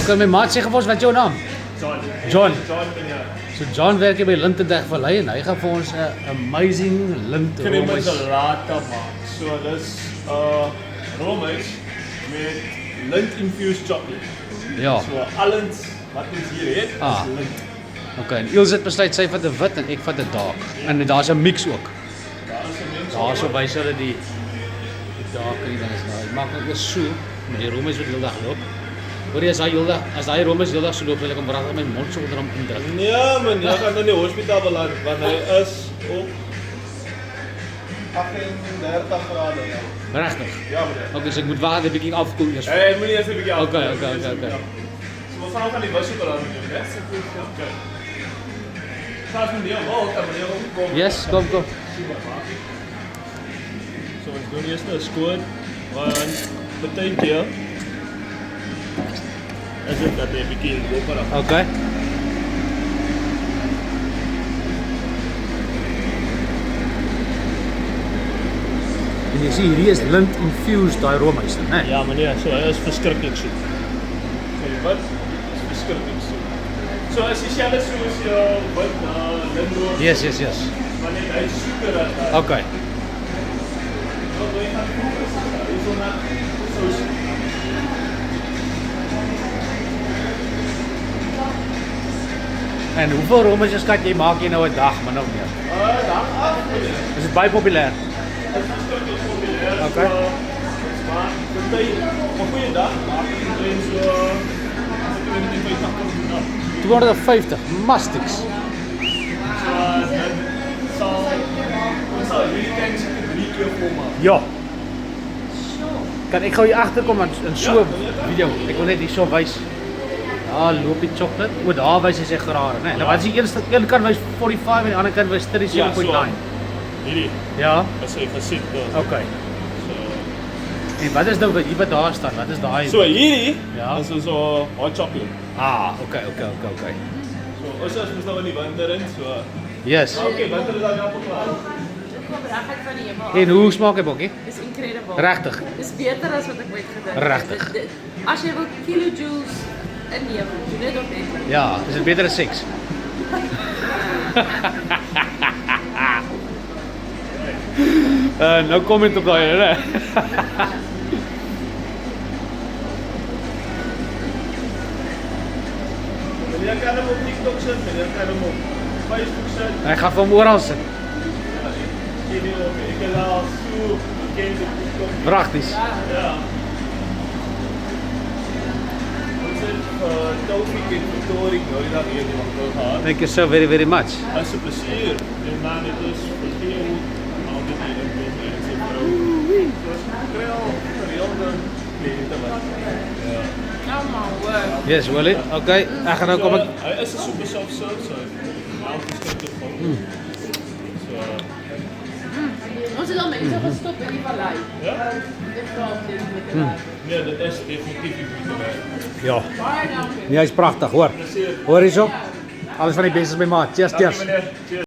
Okay, my maat sê vir ons, wat is jou naam? John. John. John Minjar. So John werk hier by Lintendeg Vallei en hy gaan vir ons 'n amazing lint Crème roomys. salata maak. So dis roomys met lint infused chocolate. Ja. So alles wat ons hier het Ah. is lint. Okay, en Ilse het besluit sy vat 'n wit en ek vat 'n dark. En daar's 'n mix ook. Daar is 'n mens. Daarso wys hulle die dark en dan is daar. Maak net so met die roomys wat heeldag loop. Hoor jy as daai roomys heeldag so loop, wil ek hom braai my mond so onder hom indruk. Ja man, jy gaan in die hospitaal beland want hy is op 38 grade. Regtig. Ja meneer. Okay, so ek moet wag 'n bietjie afkoel eers. Hey, moenie eers 'n bietjie af. Okay. So ons gaan die wissel daar doen, né? Okay. Saas meneer, kan meneer kom. Yes, kom. So ons doen eers 'n skoon want baie keer is dit dat jy bietjie loper af. Okay. En jy sien hierdie is lint infused daai roomys, né? Ja meneer, so hy is verskriklik soet. So wat is verskriklik soet. So as jy selfs soos jou wit lindroom. Yes. Maar net hy is soeter as daai. Okay. Wat jy gaan doen is so net so En hoeveel roomys kan jy maak nou 'n dag, min of meer? dan af. Is dit baie populêr? Dit is verskriklik populêr. Okay. Maar baie op 'n goeie dag maak jy omtrent so as ek weet nie 50 250 mastics. Ons sal hierdie tyd seker 3 keer kom maak. Ja. Kan ek gou hier agterkom in so 'n video? Ek wil net hierso wys. Daar loop die chocolate. O, daar wys hy sy grade, né? Nou wat is die een kant wys 45 en die ander kant wys 37.9. Hierdie Ja. is hy gesit daar. Okay. En wat is nou hier wat daar staan? Wat is daai? So hierdie Ja. is so hot chocolate. Okay. So ons is nou in die winter in, so Yes. okay, winter is dan op klaar. Regtig van die hemel. En hoe smaak hy, Bokkie? Dis incredible. Regtig. Dis beter as wat ek ooit gedink het. Regtig. As jy wil kilojoules inneem, doen dit op net. Ja, is dit beter as seks? No comment op daai, né? Meneer kan hem op TikTok sit, meneer kan hem op Facebook sit. Hy gaan van oral sit. Ik heb al zo bekend op TikTok. Pragtig. Ja. Ons het Taufik en Victoria nou dat hier die mag gehad. Thank you so very much. As 'n plesier. En dan het ons vergeel altyd hier in die se vrou. Ons kry al gereelde kliënte wat. Ja. Nou maar hoor. Yes, Willie. Okay, ek gaan nou kom ek Hy is 'n super soft serve so. Maar ons kyk dit van. So Ons het al mense gestop in die vallei. ja. Dit praat dit met hulle. Nee, dit is definitief die moeite werd. ja. Baie dankie. Nee, hy's pragtig, hoor. Hoor hierso. Alles van die beste by maat. Cheers. Dankie meneer. Cheers.